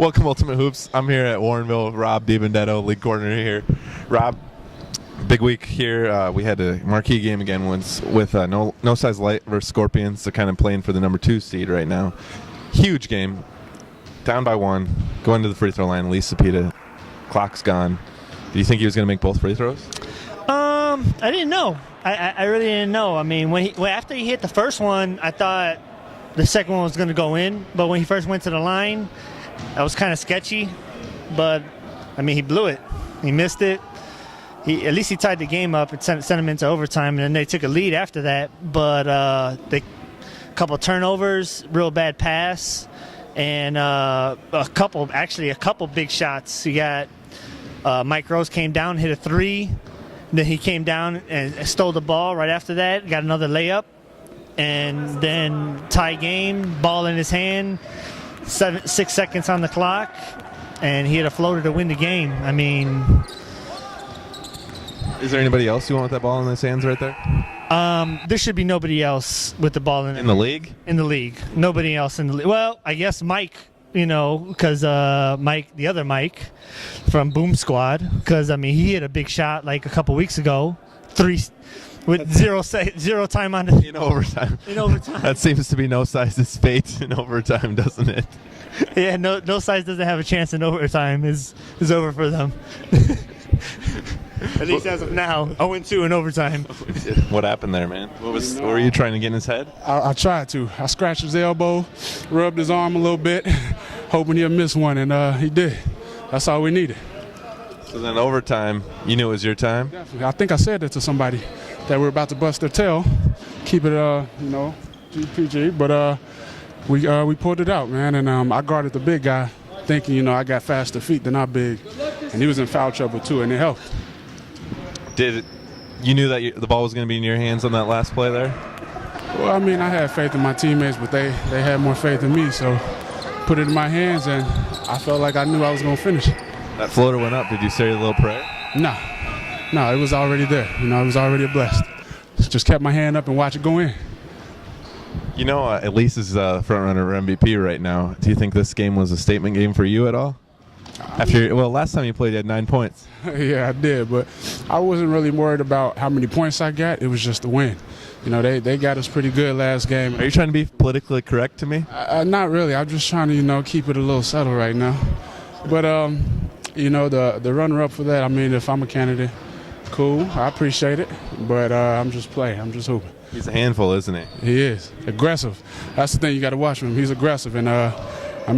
Welcome, Ultimate Hoops. I'm here at Warrenville. Rob DiBendetto, league coordinator here. Rob, big week here. We had a marquee game again with no size light versus Scorpions, so kind of playing for the number 2 seed right now. Huge game. Down by 1. Going to the free throw line. Lee Sapita. Clock's gone. Do you think he was going to make both free throws? I didn't know. I really didn't know. I mean, after he hit the first one, I thought the second one was going to go in. But when he first went to the line, that was kind of sketchy. But, I mean, he blew it. He missed it. At least he tied the game up and sent him into overtime, and then they took a lead after that. But a couple turnovers, real bad pass, and a couple big shots. You got Mike Rose came down, hit a 3. Then he came down and stole the ball right after that, got another layup, and then tie game, ball in his hand, 6 seconds on the clock, and he had a floater to win the game. I mean, is there anybody else you want with that ball in his hands right there? There should be nobody else with the ball in the league? In the league. Nobody else in the league. Well, I guess Mike, because Mike, the other Mike from Boom Squad, because, I mean, he hit a big shot like a couple weeks ago, 3 with zero time on it. In overtime. In overtime. That seems to be No Size's fate in overtime, doesn't it? Yeah, no size doesn't have a chance in overtime. Is over for them. At least as of now, 0-2 in overtime. What happened there, man? What were you trying to get in his head? I tried to. I scratched his elbow, rubbed his arm a little bit, hoping he'd miss one, and he did. That's all we needed. So then overtime, you knew it was your time? Definitely. I think I said that to somebody, that we're about to bust their tail. Keep it, GPG. But we pulled it out, man, and I guarded the big guy, thinking, I got faster feet than our big, and he was in foul trouble too, and it helped. You knew that the ball was going to be in your hands on that last play there? Well, I mean, I had faith in my teammates, but they had more faith in me, so put it in my hands, and I felt like I knew I was going to finish. That floater went up. Did you say a little prayer? No, it was already there. It was already blessed. Just kept my hand up and watch it go in. Elise is front runner for MVP right now. Do you think this game was a statement game for you at all? Last time you played, you had 9 points. Yeah, I did, but I wasn't really worried about how many points I got. It was just the win. They got us pretty good last game. Are you trying to be politically correct to me? Not really. I'm just trying to, keep it a little subtle right now. But, the runner-up for that, I mean, if I'm a candidate, cool. I appreciate it. But I'm just playing. I'm just hooping. He's a handful, isn't he? He is. Aggressive. That's the thing you got to watch him. He's aggressive. And,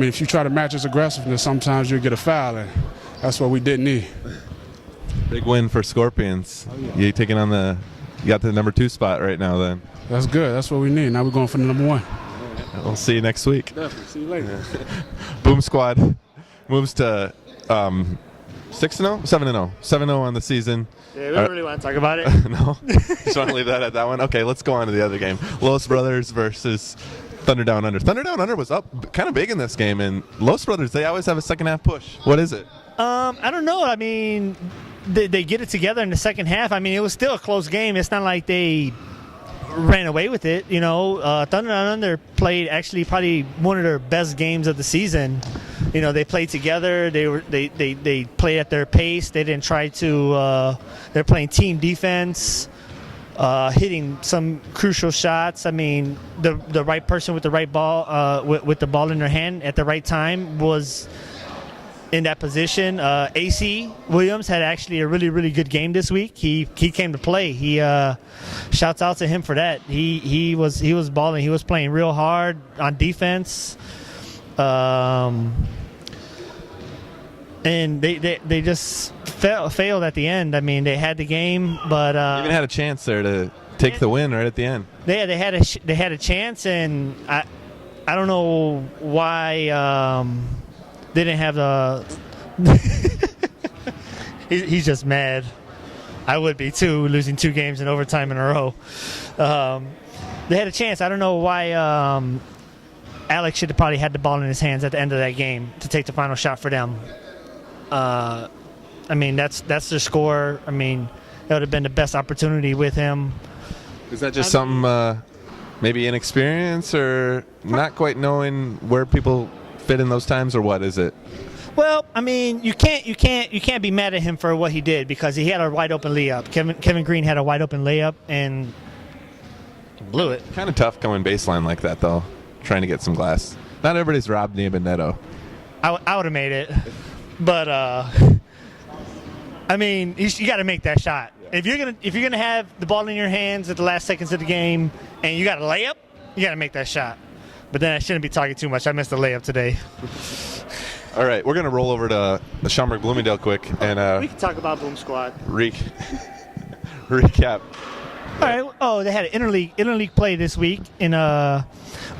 if you try to match his aggressiveness, sometimes you'll get a foul, and that's what we didn't need. Big win for Scorpions. Oh, yeah. You got the number 2 spot right now then. That's good. That's what we need. Now we're going for the number 1. We'll see you next week. Definitely. See you later. Boom Squad moves to 6-0? 7-0. 7-0 on the season. Yeah, we don't really want to talk about it. No? Just want to leave that at that one? Okay, let's go on to the other game. Los Brothers versus Thunder Down Under. Thunder Down Under was up kind of big in this game, and Los Brothers, they always have a second half push. What is it? I don't know. I mean, they get it together in the second half. I mean, it was still a close game. It's not like they ran away with it. Thunder Down Under played actually probably one of their best games of the season. They played together. They played at their pace. They didn't try to. They're playing team defense, hitting some crucial shots. I mean, the right person with the right ball, with the ball in their hand at the right time was in that position. AC Williams had actually a really, really good game this week. He came to play. He shouts out to him for that. He was balling. He was playing real hard on defense. And they just failed at the end. I mean, they had the game, but even had a chance there to take the win right at the end. They had a chance, and I don't know why they didn't have the. He's just mad. I would be too, losing 2 games in overtime in a row. They had a chance. I don't know why. Alex should have probably had the ball in his hands at the end of that game to take the final shot for them. I mean, that's their score. I mean, it would have been the best opportunity with him. Is that just something, maybe inexperience or not quite knowing where people fit in those times, or what is it? Well, I mean, you can't be mad at him for what he did because he had a wide open layup. Kevin Green had a wide open layup and blew it. Kind of tough going baseline like that, though, trying to get some glass. Not everybody's Rob Niabendetto. I would have made it, but I mean, you got to make that shot. If you're gonna have the ball in your hands at the last seconds of the game and you got a layup, you got to make that shot. But then I shouldn't be talking too much. I missed the layup today. All right, we're gonna roll over to the Schaumburg Bloomingdale quick and We can talk about Boom Squad. recap. All right. Oh, they had an interleague play this week in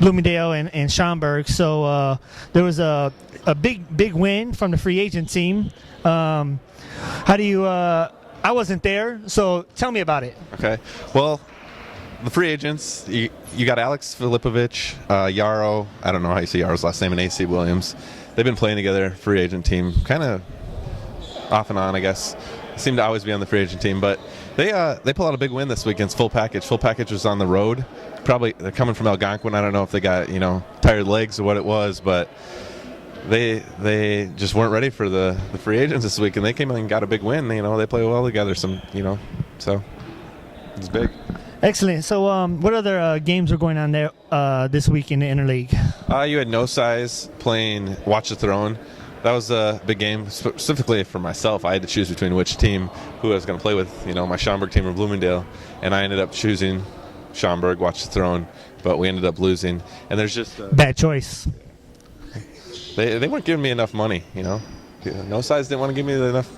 Bloomingdale and Schaumburg. So there was a big win from the free agent team. How do you? I wasn't there, so tell me about it. Okay. Well, the free agents, you got Alex Filipovic, Yarrow. I don't know how you say Yarrow's last name, and AC Williams. They've been playing together, free agent team, kind of off and on, I guess. Seem to always be on the free agent team, but they pull out a big win this week against Full Package. Full Package was on the road. Probably they're coming from Algonquin. I don't know if they got tired legs or what it was, but they just weren't ready for the free agents this week, and they came in and got a big win. They play well together. So it's big. Excellent. So what other games are going on there this week in the Interleague? You had No Size playing Watch the Throne. That was a big game, specifically for myself. I had to choose between which team, who I was going to play with, my Schaumburg team or Bloomingdale, and I ended up choosing Schaumburg, Watch the Throne, but we ended up losing. And there's just bad choice. They weren't giving me enough money, No Size didn't want to give me enough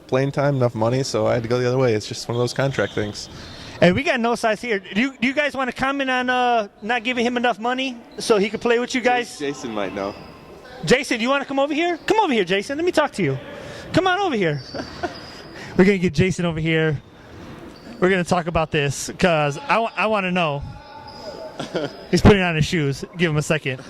playing time, enough money, so I had to go the other way. It's just one of those contract things. Hey, we got No Size here. Do you guys want to comment on not giving him enough money so he could play with you guys? Jason might know. Jason, you want to come over here? Come over here, Jason. Let me talk to you. Come on over here. We're going to get Jason over here. We're going to talk about this because I want to know. He's putting on his shoes. Give him a second.